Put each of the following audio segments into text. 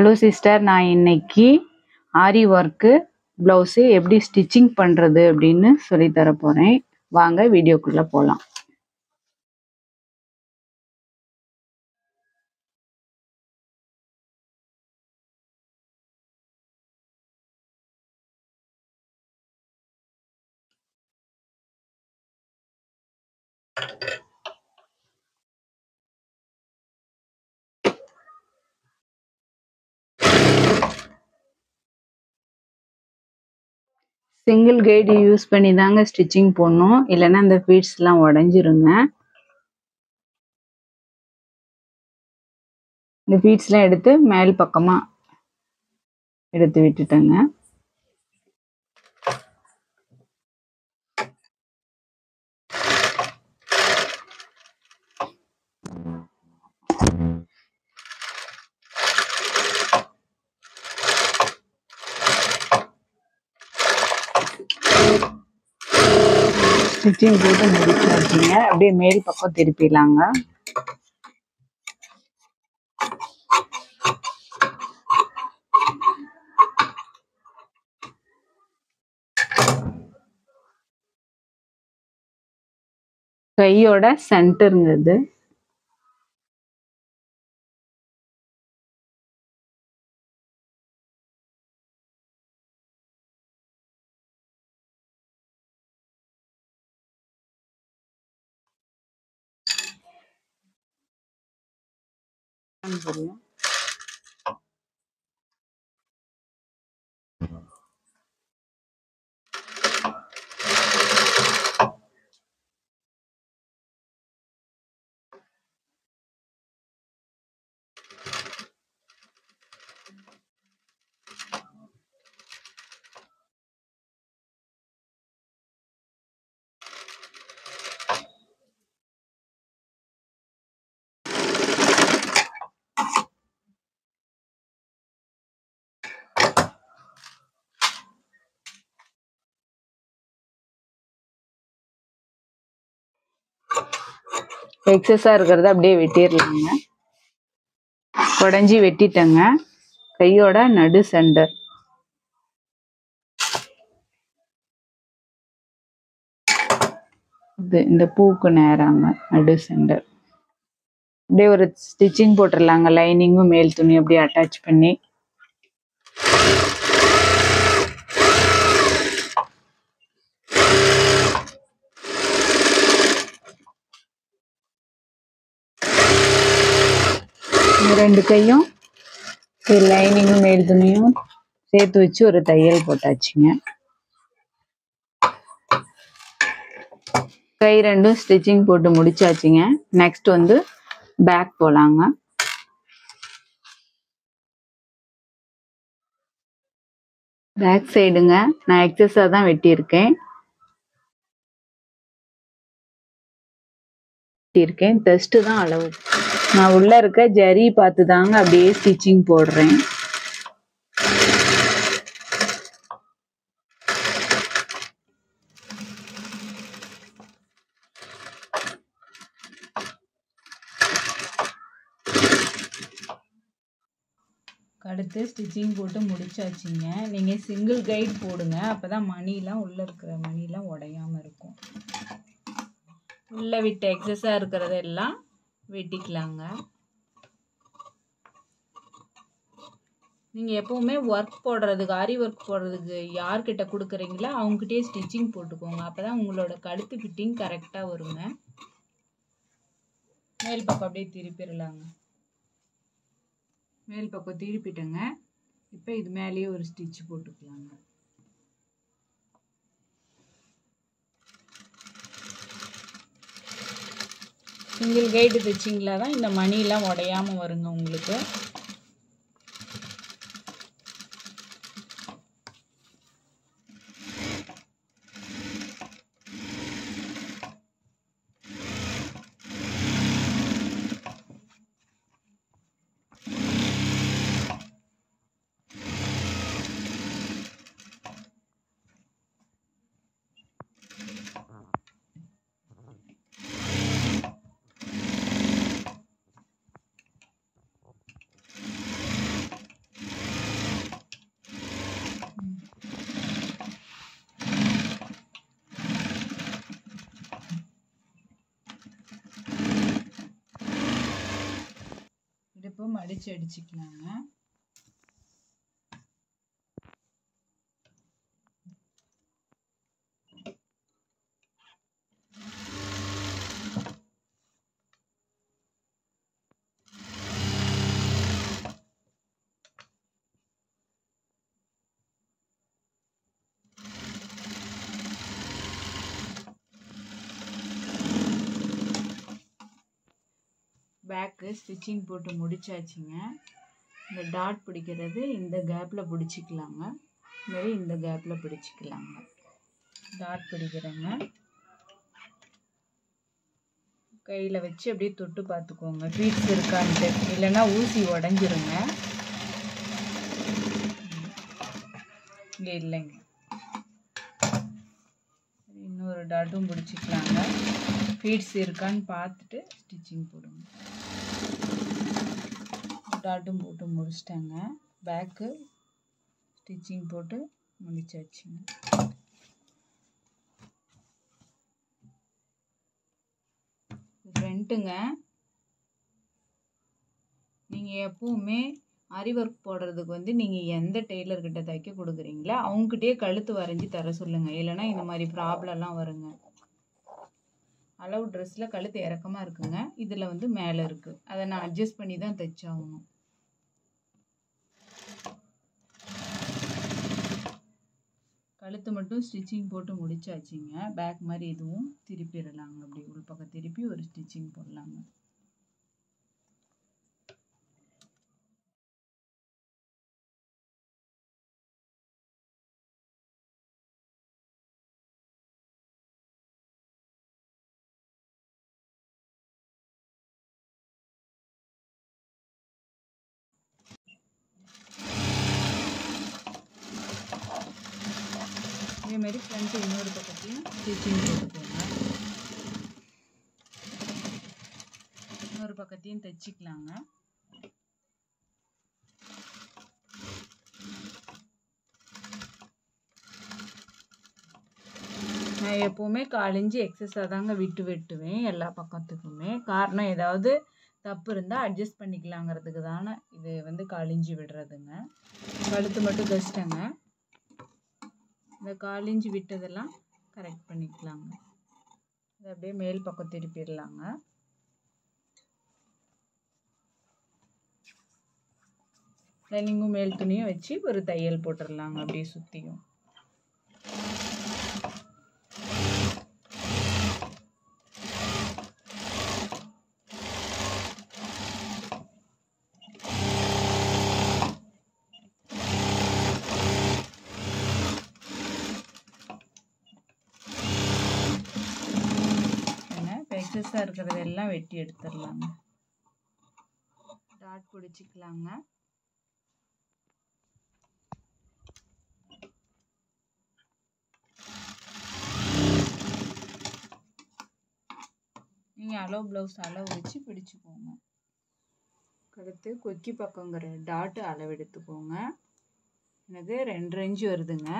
Hello sister, நான் இன்னைக்கு ஆரி work blouse எப்படி ஸ்டிச்சிங் பண்ணுறது அப்படின்னு சொல்லித்தர போகிறேன். வாங்க வீடியோக்குள்ளே போகலாம். சிங்கிள் கைடு யூஸ் பண்ணி தாங்க ஸ்டிச்சிங் போடணும், இல்லைன்னா அந்த பீட்ஸ்லாம் உடஞ்சிருங்க. இந்த பீட்ஸ்லாம் எடுத்து மேல் பக்கமாக எடுத்து விட்டுட்டேங்க. ஸ்டிச்சிங் போட்டு முடிச்சாச்சுங்க. அப்படியே மேல் பக்கம் திருப்பிடலாங்க. கையோட சென்டருங்க இது. எக்ஸஸா இருக்கிறத அப்படியே வெட்டிடலாங்க. உடஞ்சி வெட்டிட்டேங்க. கையோட நடு சென்டர் இது, இந்த பூக்கு நேராங்க நடு சென்டர். அப்படியே ஒரு ஸ்டிச்சிங் போட்டுடலாங்க. லைனிங்கும் மேல் துணி அப்படியே அட்டாச் பண்ணி ரெண்டு கையும் லைனிங்கும் மேல் துணியும் சேர்த்து வச்சு ஒரு தையல் போட்டாச்சுங்க. கை ரெண்டும் ஸ்டிச்சிங் போட்டு முடிச்சாச்சுங்க. நெக்ஸ்ட் வந்து பேக் போலாங்க. பேக் சைடுங்க நான் எக்ஸஸா தான் வெட்டியிருக்கேன். டெஸ்ட் தான் அளவு. நான் உள்ள இருக்க ஜரி பார்த்து தாங்க அப்படியே ஸ்டிச்சிங் போடுறேன். அடுத்து ஸ்டிச்சிங் போட்டு முடிச்சாச்சுங்க. நீங்கள் சிங்கிள் கைடு போடுங்க, அப்போ தான் மணிலாம் உள்ளே இருக்கிற மணிலாம் உடையாமல் இருக்கும். உள்ளே விட்டு எக்ஸஸாக இருக்கிறதெல்லாம் வெட்டிக்கலாங்க. நீங்கள் எப்போவுமே ஒர்க் போடுறதுக்கு, ஆரி ஒர்க் போடுறதுக்கு யார்கிட்ட கொடுக்குறீங்களோ அவங்ககிட்டயே ஸ்டிச்சிங் போட்டுக்கோங்க. அப்போ தான் உங்களோட கழுத்து ஃபிட்டிங் கரெக்டாக வருங்க. மேல் பக்கம் அப்படியே திருப்பிடலாங்க. மேல் பக்கம் திருப்பிட்டேங்க. இப்போ இது மேலேயே ஒரு ஸ்டிச் போட்டுக்கலாங்க. சிங்கிள் கைடு தைச்சிங்களா தான் இந்த மணிலாம் உடையாமல் வருங்க உங்களுக்கு. மடிச்சு அடிச்சுக்கலாங்க. பேக்கு ஸ்டிச்சிங் போட்டு முடிச்சாச்சுங்க. இந்த டாட் பிடிக்கிறது இந்த கேப்பில் பிடிச்சிக்கலாங்க. இதுமாரி இந்த கேப்பில் பிடிச்சிக்கலாங்க. டாட் பிடிக்கிறேங்க. கையில் வச்சு அப்படியே தொட்டு பார்த்துக்கோங்க பீட்ஸ் இருக்கான்ட்டு, இல்லைன்னா ஊசி உடஞ்சிருங்க. இங்கே இல்லைங்க. இன்னொரு டாட்டும் பிடிச்சிக்கலாங்க. பீட்ஸ் இருக்கான்னு பார்த்துட்டு ஸ்டிச்சிங் போடுங்க. டாட்டும் போட்டு முடிச்சிட்டாங்க. பேக்கு ஸ்டிச்சிங் போட்டு முடிச்சாச்சுங்க. ஃப்ரண்ட்டுங்க. நீங்கள் எப்பவுமே ஆரி ஒர்க் போடுறதுக்கு வந்து நீங்கள் எந்த டெய்லர்கிட்ட தைக்க கொடுக்குறீங்களோ அவங்ககிட்டயே கழுத்து வரைஞ்சி தர சொல்லுங்கள். இல்லைன்னா இந்த மாதிரி ப்ராப்ளம்லாம் வருங்க. அளவு ட்ரெஸ்ஸில் கழுத்து இறக்கமாக இருக்குங்க, இதில் வந்து மேலே இருக்குது. அதை நான் அட்ஜஸ்ட் பண்ணி தான் தைச்சாகணும். கழுத்து மட்டும் ஸ்டிச்சிங் போட்டு முடிச்சாச்சுங்க. பேக் மாதிரி இதுவும் திருப்பிடலாங்க. அப்படி உள் பக்கம் திருப்பி ஒரு ஸ்டிச்சிங் போடலாங்க. இதேமாரி ஃப்ரண்ட்டு இன்னொரு பக்கத்தையும் ஸ்டிச்சிங் போட்டுக்கோங்க. இன்னொரு பக்கத்தையும் தைச்சிக்கலாங்க. நான் எப்போவுமே 1/4 இன்ச்சு எக்ஸஸாக தாங்க விட்டு வெட்டுவேன் எல்லா பக்கத்துக்குமே. காரணம் ஏதாவது தப்பு இருந்தால் அட்ஜஸ்ட் பண்ணிக்கலாங்கிறதுக்கு தானே இது வந்து 1/4 இன்ச்சு விடுறதுங்க. கழுத்து மட்டும் தைச்சிட்டேங்க. இந்த 1/4 இன்ச்சு விட்டதெல்லாம் கரெக்ட் பண்ணிக்கலாங்க. இதை அப்படியே மேல் பக்கம் திருப்பிடலாங்க. லைனிங்கும் மேல் துணியும் வச்சு ஒரு தையல் போட்டுடலாங்க அப்படியே சுற்றியும். எக்ஸஸாக இருக்கிறதெல்லாம் வெட்டி எடுத்துடலாங்க. டாட் பிடிச்சிக்கலாங்க. நீங்கள் அளவு ப்ளவுஸ் அளவு வச்சு பிடிச்சிக்கோங்க. கழுத்து கொக்கி பக்கங்கிற டாட்டு அளவு எடுத்துக்கோங்க. எனக்கு 2.5 இன்ச்சு வருதுங்க.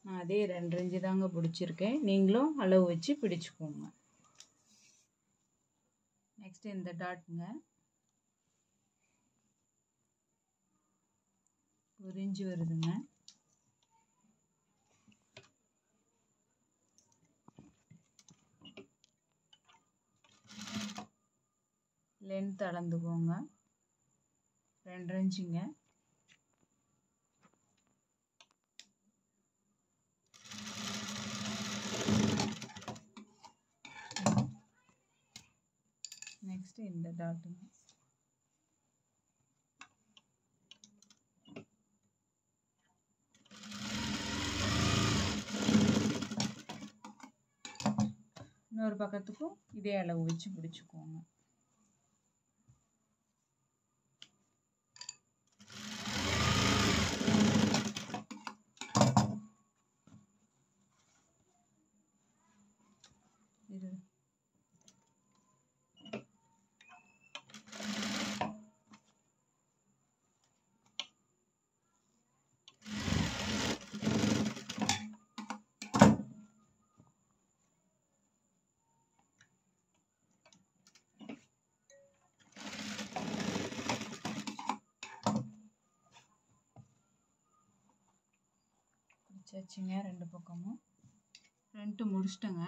நான் அதே 2.5 இன்ச்சு தாங்க பிடிச்சிருக்கேன். நீங்களும் அளவு வச்சு பிடிச்சிக்கோங்க. நெக்ஸ்ட்டு இந்த டாட்டுங்க 1 இன்ச்சு வருதுங்க. லென்த் அளந்துக்கோங்க. 2.5 இன்ச்சுங்க. நெக்ஸ்ட்டு இந்த டாட்டுங்க. இன்னொரு பக்கத்துக்கும் இதே அளவு வச்சு பிடிச்சிக்கோங்க. இது தைச்சிங்க ரெண்டு பக்கமும். ஃப்ரண்ட்டு முடிச்சிட்டேங்க.